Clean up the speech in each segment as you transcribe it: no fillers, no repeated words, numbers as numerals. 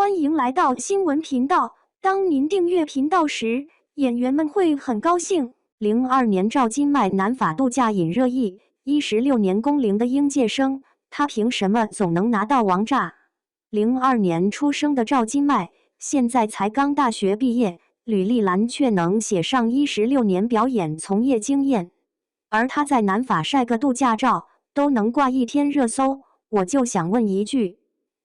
欢迎来到新闻频道。当您订阅频道时，演员们会很高兴。02年赵今麦南法度假引热议，16年工龄的应届生，他凭什么总能拿到王炸？02年出生的赵今麦，现在才刚大学毕业，履历栏却能写上16年表演从业经验，而他在南法晒个度假照，都能挂一天热搜。我就想问一句，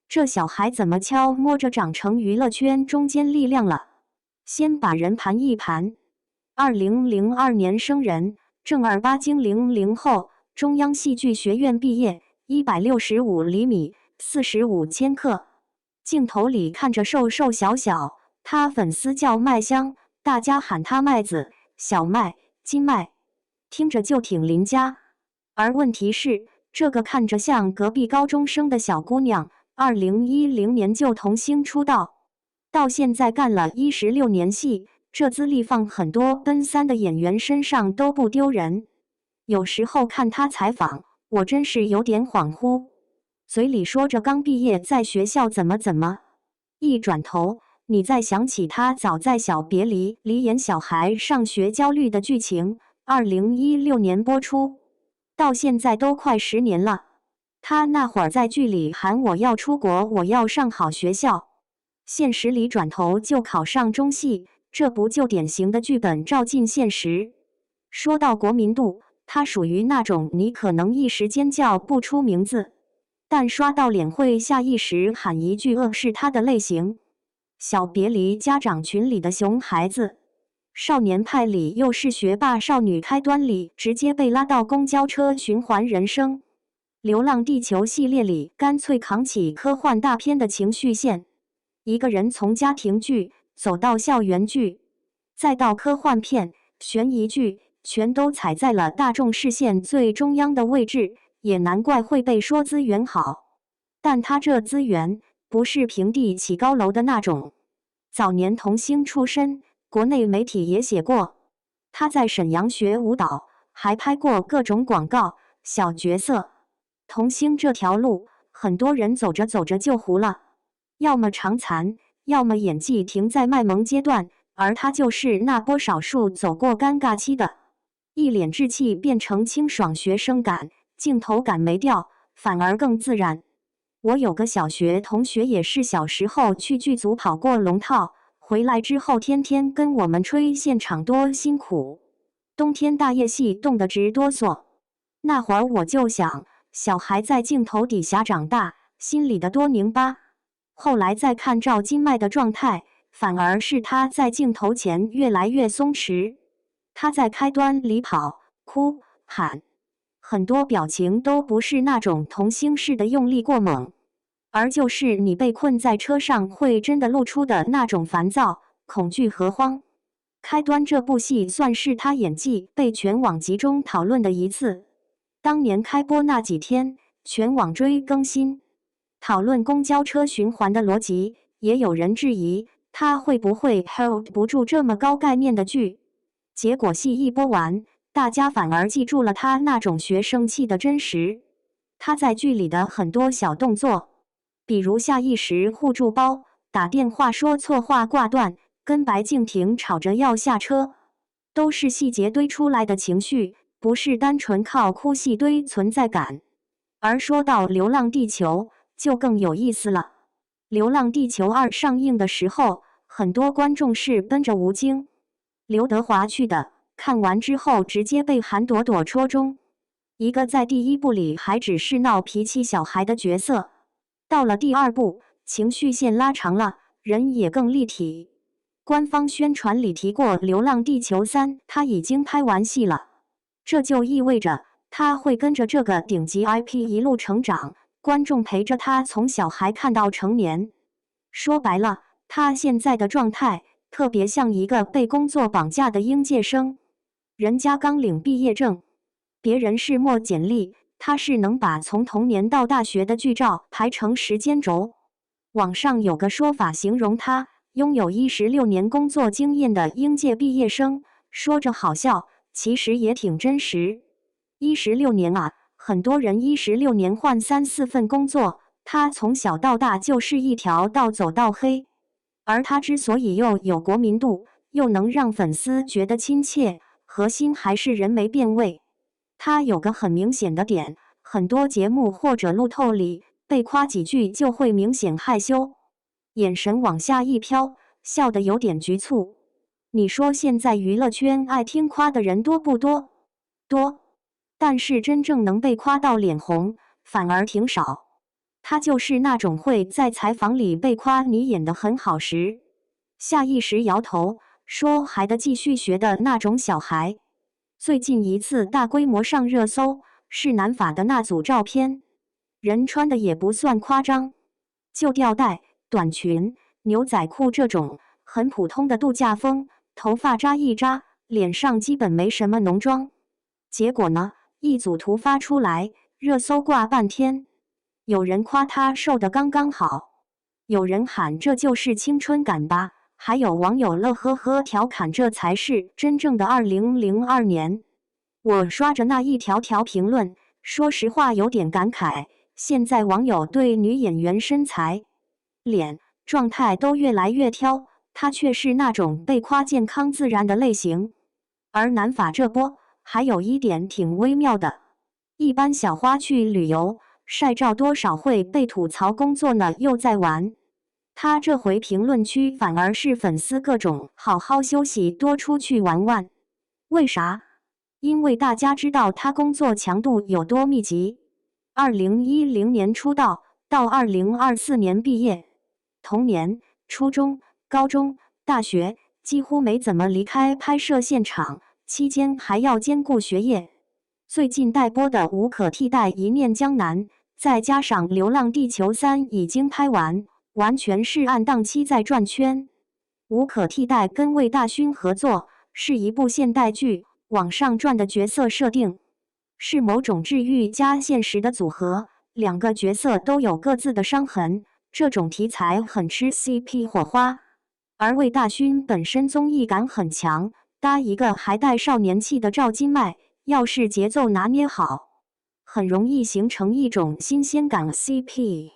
这小孩怎么悄摸着长成娱乐圈中坚力量了？先把人盘一盘。2002年生人，正儿八经00后，中央戏剧学院毕业，165厘米，45千克。镜头里看着瘦瘦小小，他粉丝叫麦香，大家喊他麦子、小麦、金麦，听着就挺邻家。而问题是，这个看着像隔壁高中生的小姑娘，2010年就童星出道，到现在干了16年戏，这资历放很多奔三的演员身上都不丢人。有时候看她采访，我真是有点恍惚，嘴里说着刚毕业在学校怎么，一转头你再想起她早在《小别离》里演小孩上学焦虑的剧情，2016年播出，到现在都快10年了。他那会儿在剧里喊我要出国，我要上好学校，现实里转头就考上中戏，这不就典型的剧本照进现实？说到国民度，他属于那种你可能一时间叫不出名字，但刷到脸会下意识喊一句是他的类型。小别离家长群里的熊孩子，少年派里又是学霸少女，开端里直接被拉到公交车循环人生。流浪地球系列里干脆扛起科幻大片的情绪线，一个人从家庭剧走到校园剧，再到科幻片、悬疑剧，全都踩在了大众视线最中央的位置，也难怪会被说资源好。但他这资源不是平地起高楼的那种。早年童星出身，国内媒体也写过，他在沈阳学舞蹈，还拍过各种广告、小角色。童星这条路，很多人走着走着就糊了，要么长残，要么演技停在卖萌阶段，而他就是那波少数走过尴尬期的，一脸稚气变成清爽学生感，镜头感没掉，反而更自然。我有个小学同学也是小时候去剧组跑过龙套，回来之后天天跟我们吹现场多辛苦，冬天大夜戏冻得直哆嗦。那会儿我就想，小孩在镜头底下长大，心里的多拧巴。后来再看赵今麦的状态，反而是他在镜头前越来越松弛。他在开端里跑、哭、喊，很多表情都不是那种童星式的用力过猛，而就是你被困在车上会真的露出的那种烦躁、恐惧和慌。开端这部戏算是他演技被全网集中讨论的一次。当年开播那几天，全网追更新，讨论公交车循环的逻辑，也有人质疑他会不会 hold 不住这么高概念的剧。结果戏一播完，大家反而记住了他那种学生气的真实。他在剧里的很多小动作，比如下意识护住包、打电话说错话挂断、跟白敬亭吵着要下车，都是细节堆出来的情绪，不是单纯靠哭戏堆存在感。而说到《流浪地球》，就更有意思了。《流浪地球2》上映的时候，很多观众是奔着吴京、刘德华去的，看完之后直接被韩朵朵戳中。一个在第一部里还只是闹脾气小孩的角色，到了第2部，情绪线拉长了，人也更立体。官方宣传里提过，《流浪地球3》他已经拍完戏了，这就意味着他会跟着这个顶级 IP 一路成长，观众陪着他从小孩看到成年。说白了，他现在的状态特别像一个被工作绑架的应届生，人家刚领毕业证，别人是摸简历，他是能把从童年到大学的剧照排成时间轴。网上有个说法形容他拥有16年工作经验的应届毕业生，说着好笑，其实也挺真实。16年啊，很多人16年换3、4份工作，他从小到大就是一条道走到黑，而他之所以又有国民度，又能让粉丝觉得亲切，核心还是人没变味。他有个很明显的点，很多节目或者路透里被夸几句就会明显害羞，眼神往下一飘，笑得有点局促。你说现在娱乐圈爱听夸的人多不多？多，但是真正能被夸到脸红，反而挺少。他就是那种会在采访里被夸你演得很好时，下意识摇头，说还得继续学的那种小孩。最近一次大规模上热搜，是南法的那组照片，人穿的也不算夸张，就吊带、短裙、牛仔裤这种很普通的度假风，头发扎一扎，脸上基本没什么浓妆。结果呢，一组图发出来，热搜挂半天。有人夸他瘦得刚刚好，有人喊这就是青春感吧，还有网友乐呵呵调侃这才是真正的2002年。我刷着那一条条评论，说实话有点感慨，现在网友对女演员身材、脸、状态都越来越挑，她却是那种被夸健康自然的类型。而南法这波还有一点挺微妙的，一般小花去旅游晒照多少会被吐槽工作呢又在玩，他这回评论区反而是粉丝各种好好休息多出去玩玩。为啥？因为大家知道他工作强度有多密集。2010年出道，到2024年毕业，同年初中、高中、大学几乎没怎么离开拍摄现场，期间还要兼顾学业。最近待播的《无可替代一念江南》，再加上《流浪地球3》已经拍完，完全是按档期在转圈。《无可替代》跟魏大勋合作，是一部现代剧，往上转的角色设定是某种治愈加现实的组合，两个角色都有各自的伤痕，这种题材很吃 CP 火花。而魏大勋本身综艺感很强，搭一个还带少年气的赵今麦，要是节奏拿捏好，很容易形成一种新鲜感 CP。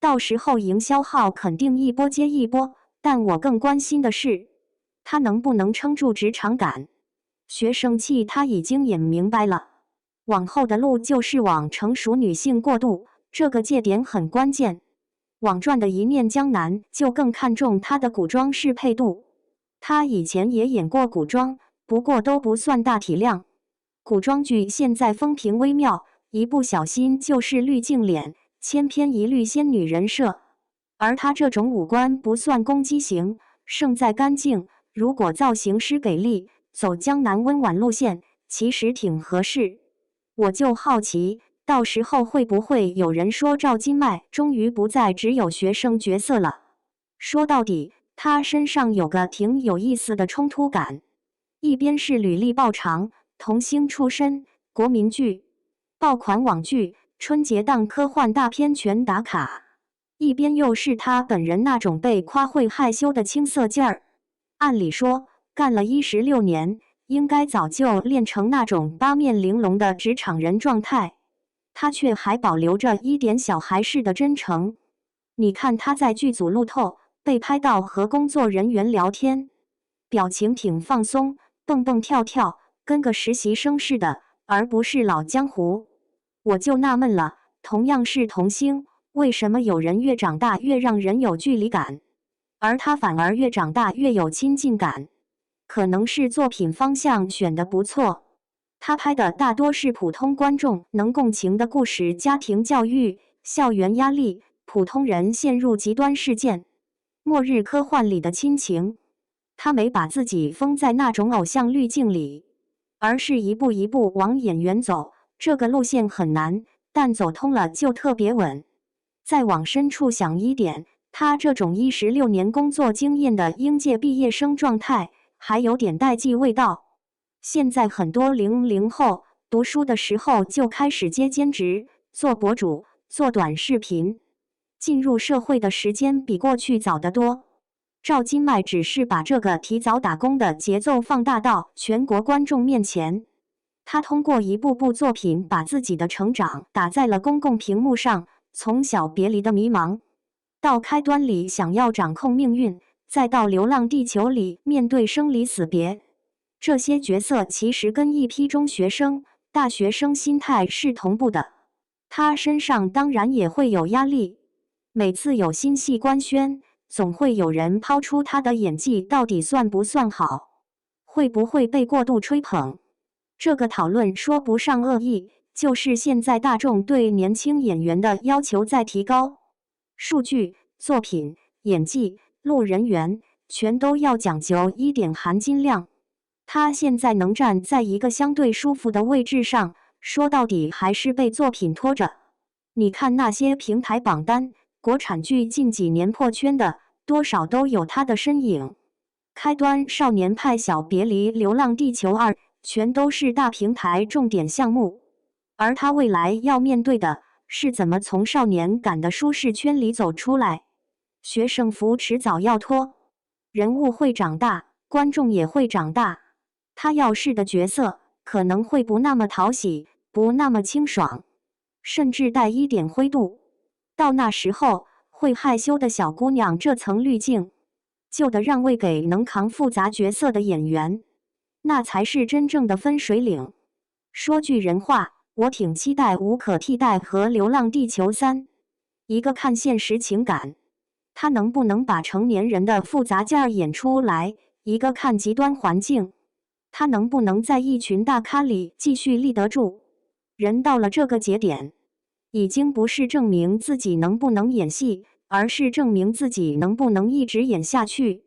到时候营销号肯定一波接一波，但我更关心的是，他能不能撑住职场感。学生气他已经演明白了，往后的路就是往成熟女性过渡，这个界点很关键。网传的一念江南就更看重他的古装适配度，他以前也演过古装，不过都不算大体量。古装剧现在风评微妙，一不小心就是滤镜脸，千篇一律仙女人设。而他这种五官不算攻击型，胜在干净。如果造型师给力，走江南温婉路线，其实挺合适。我就好奇，到时候会不会有人说赵今麦终于不再只有学生角色了？说到底，他身上有个挺有意思的冲突感，一边是履历爆长，童星出身，国民剧、爆款网剧、春节档科幻大片全打卡；一边又是他本人那种被夸会害羞的青涩劲儿。按理说，干了16年，应该早就练成那种八面玲珑的职场人状态，他却还保留着一点小孩式的真诚。你看他在剧组路透，被拍到和工作人员聊天，表情挺放松，蹦蹦跳跳，跟个实习生似的，而不是老江湖。我就纳闷了，同样是童星，为什么有人越长大越让人有距离感，而他反而越长大越有亲近感？可能是作品方向选得不错，他拍的大多是普通观众能共情的故事，家庭教育、校园压力、普通人陷入极端事件、末日科幻里的亲情。他没把自己封在那种偶像滤镜里，而是一步一步往演员走。这个路线很难，但走通了就特别稳。再往深处想一点，他这种16年工作经验的应届毕业生状态，还有点代际味道。现在很多00后读书的时候就开始接兼职、做博主、做短视频，进入社会的时间比过去早得多。赵今麦只是把这个提早打工的节奏放大到全国观众面前。他通过一部部作品把自己的成长打在了公共屏幕上，从小别离的迷茫，到开端里想要掌控命运，再到流浪地球里面对生离死别，这些角色其实跟一批中学生、大学生心态是同步的。他身上当然也会有压力，每次有新戏官宣，总会有人抛出他的演技到底算不算好，会不会被过度吹捧。这个讨论说不上恶意，就是现在大众对年轻演员的要求在提高，数据、作品、演技、路人缘全都要讲究一点含金量。他现在能站在一个相对舒服的位置上，说到底还是被作品拖着。你看那些平台榜单，国产剧近几年破圈的，多少都有他的身影。开端、少年派、小别离、流浪地球2全都是大平台重点项目，而他未来要面对的是怎么从少年感的舒适圈里走出来。学生服迟早要脱，人物会长大，观众也会长大。他要饰的角色可能会不那么讨喜，不那么清爽，甚至带一点灰度。到那时候，会害羞的小姑娘这层滤镜，旧的让位给能扛复杂角色的演员，那才是真正的分水岭。说句人话，我挺期待《无可替代》和《流浪地球3》，一个看现实情感，他能不能把成年人的复杂劲儿演出来；一个看极端环境，他能不能在一群大咖里继续立得住。人到了这个节点，已经不是证明自己能不能演戏，而是证明自己能不能一直演下去。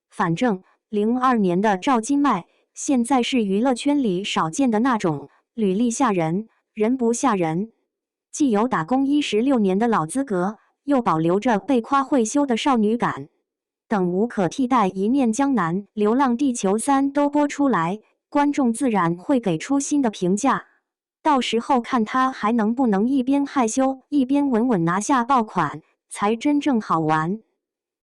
反正02年的赵今麦，现在是娱乐圈里少见的那种履历吓人，人不吓人，既有打工16年的老资格，又保留着被夸会羞的少女感。等无可替代、一念江南、流浪地球3都播出来，观众自然会给出新的评价。到时候看他还能不能一边害羞一边稳稳拿下爆款，才真正好玩。